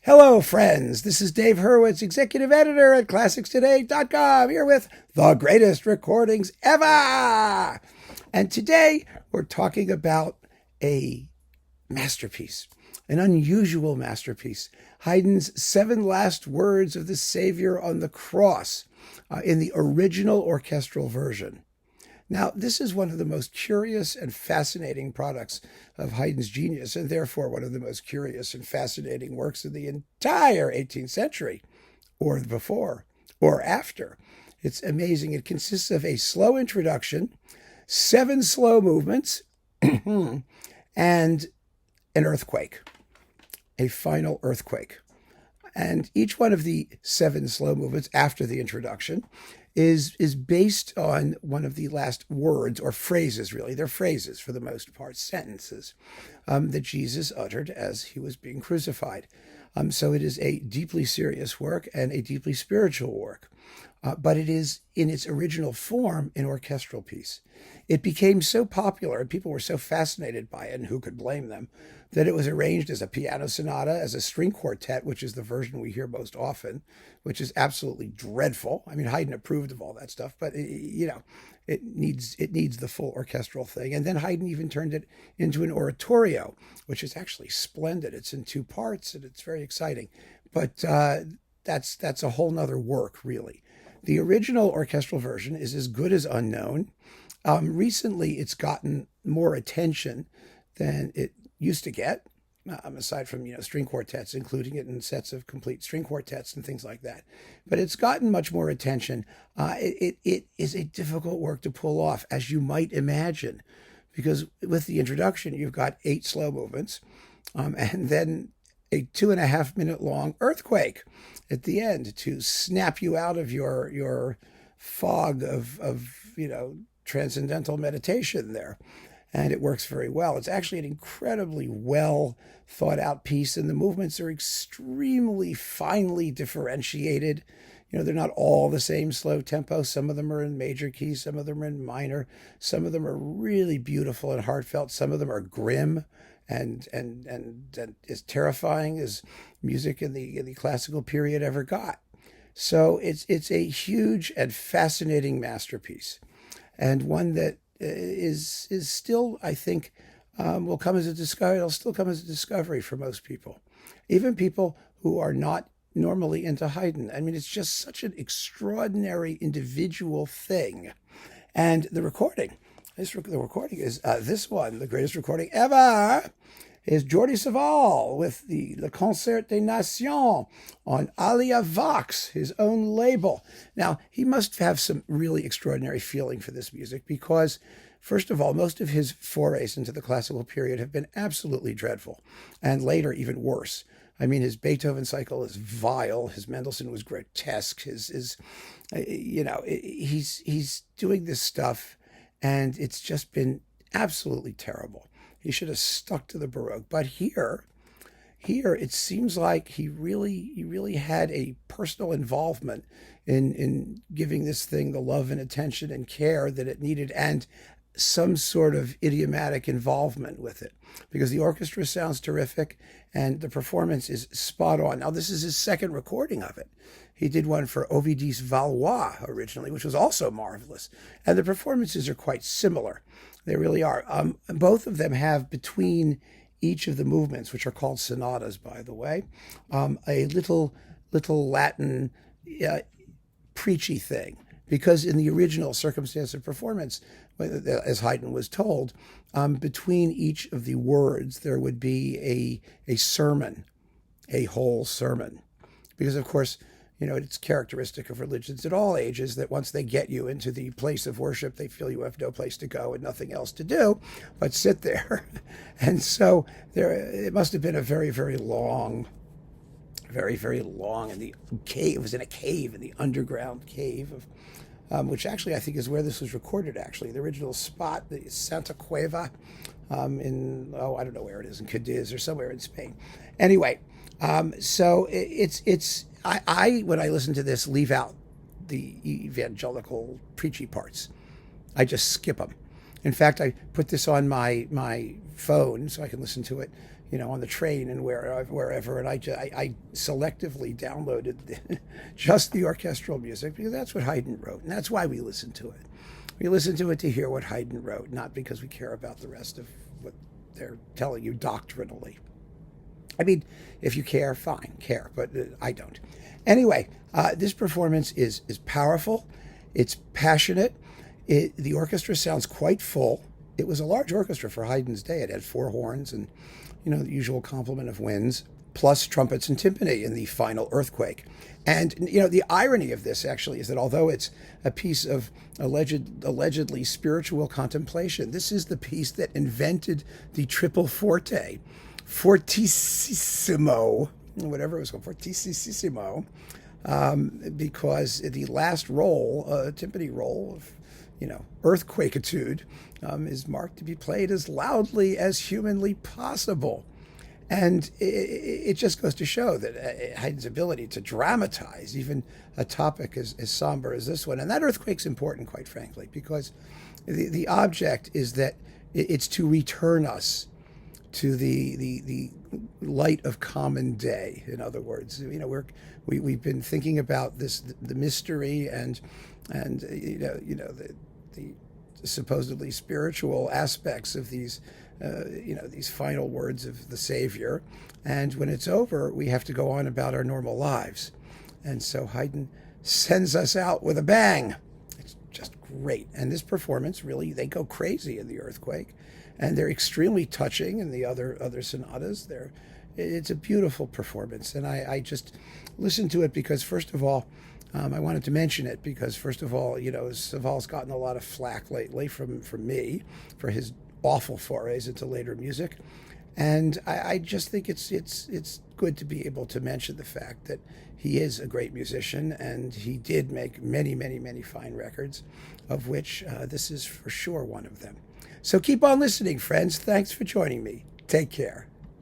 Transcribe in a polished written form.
Hello, friends. This is Dave Hurwitz, executive editor at ClassicsToday.com, here with the greatest recordings ever. And today we're talking about a masterpiece, an unusual masterpiece. Haydn's Seven Last Words of the Savior on the Cross in the original orchestral version. Now, this is one of the most curious and fascinating products of Haydn's genius, and therefore one of the most curious and fascinating works of the entire 18th century, or before, or after. It's amazing. It consists of a slow introduction, 7 slow movements, and an earthquake, a final earthquake. And each one of the 7 slow movements after the introduction is based on one of the last words or phrases, really. They're phrases for the most part, sentences that Jesus uttered as he was being crucified. So it is a deeply serious work and a deeply spiritual work. But it is, in its original form, an orchestral piece. It became so popular and people were so fascinated by it, and who could blame them, that it was arranged as a piano sonata, as a string quartet, which is the version we hear most often, which is absolutely dreadful. I mean, Haydn approved of all that stuff, but it needs the full orchestral thing. And then Haydn even turned it into an oratorio, which is actually splendid. It's in 2 parts, and it's very exciting. But that's a whole nother work, really. The original orchestral version is as good as unknown. Recently, it's gotten more attention than it used to get, aside from string quartets, including it in sets of complete string quartets and things like that. But it's gotten much more attention. It is a difficult work to pull off, as you might imagine, because with the introduction, you've got 8 slow movements, and then a 2.5-minute long earthquake at the end to snap you out of your fog of transcendental meditation there. And it works very well. It's actually an incredibly well thought out piece, and the movements are extremely finely differentiated. They're not all the same slow tempo. Some of them are in major key, some of them are in minor, some of them are really beautiful and heartfelt, some of them are grim and as terrifying as music in the classical period ever got. So it's a huge and fascinating masterpiece, and one that is still, I think, will come as a discovery. It'll still come as a discovery for most people, even people who are not normally into Haydn. I mean, it's just such an extraordinary individual thing. And the recording is this one, the greatest recording ever, is Jordi Savall with the Le Concert des Nations on Alia Vox, his own label. Now, he must have some really extraordinary feeling for this music because, first of all, most of his forays into the classical period have been absolutely dreadful, and later even worse. I mean, his Beethoven cycle is vile. His Mendelssohn was grotesque. He's doing this stuff, and it's just been absolutely terrible. He should have stuck to the Baroque. But here it seems like he really had a personal involvement in giving this thing the love and attention and care that it needed, and some sort of idiomatic involvement with it, because the orchestra sounds terrific and the performance is spot on. Now, this is his second recording of it. He did one for Ovidis Valois originally, which was also marvelous, and the performances are quite similar. They really are. Both of them have, between each of the movements, which are called sonatas, by the way, a little Latin preachy thing, because in the original circumstance of performance, as Haydn was told, between each of the words there would be a sermon, a whole sermon, because of course, it's characteristic of religions at all ages that once they get you into the place of worship, they feel you have no place to go and nothing else to do but sit there. And so it must have been a very, very long, in the cave. It was in a cave, in the underground cave of which actually I think is where this was recorded, actually. The original spot, the Santa Cueva, I don't know where it is, in Cadiz or somewhere in Spain. Anyway, so I when I listen to this, leave out the evangelical preachy parts. I just skip them. In fact, I put this on my phone so I can listen to it, on the train and wherever, and I selectively downloaded just the orchestral music because that's what Haydn wrote, and that's why we listen to it. We listen to it to hear what Haydn wrote, not because we care about the rest of what they're telling you doctrinally. I mean, if you care, fine, care, but I don't. Anyway, this performance is powerful. It's passionate. The orchestra sounds quite full. It was a large orchestra for Haydn's day. It had 4 horns and, the usual complement of winds, plus trumpets and timpani in the final earthquake. And, the irony of this actually is that although it's a piece of allegedly spiritual contemplation, this is the piece that invented the triple forte, fortissimo, whatever it was called, fortissimo, because the last roll, timpani roll of, earthquakeitude, is marked to be played as loudly as humanly possible. And it just goes to show that Haydn's ability to dramatize even a topic as somber as this one. And that earthquake's important, quite frankly, because the object is that it's to return us to the light of common day. In other words, we've been thinking about the mystery and the supposedly spiritual aspects of these these final words of the Savior, and when it's over, we have to go on about our normal lives. And so Haydn sends us out with a bang. It's just great. And this performance, really, they go crazy in the earthquake, and they're extremely touching in the other sonatas. It's a beautiful performance, and I just listened to it because, first of all, I wanted to mention it because, first of all, Savall's gotten a lot of flack lately from me for his awful forays into later music, and I just think it's good to be able to mention the fact that he is a great musician, and he did make many, many, many fine records, of which this is for sure one of them. So keep on listening, friends. Thanks for joining me. Take care.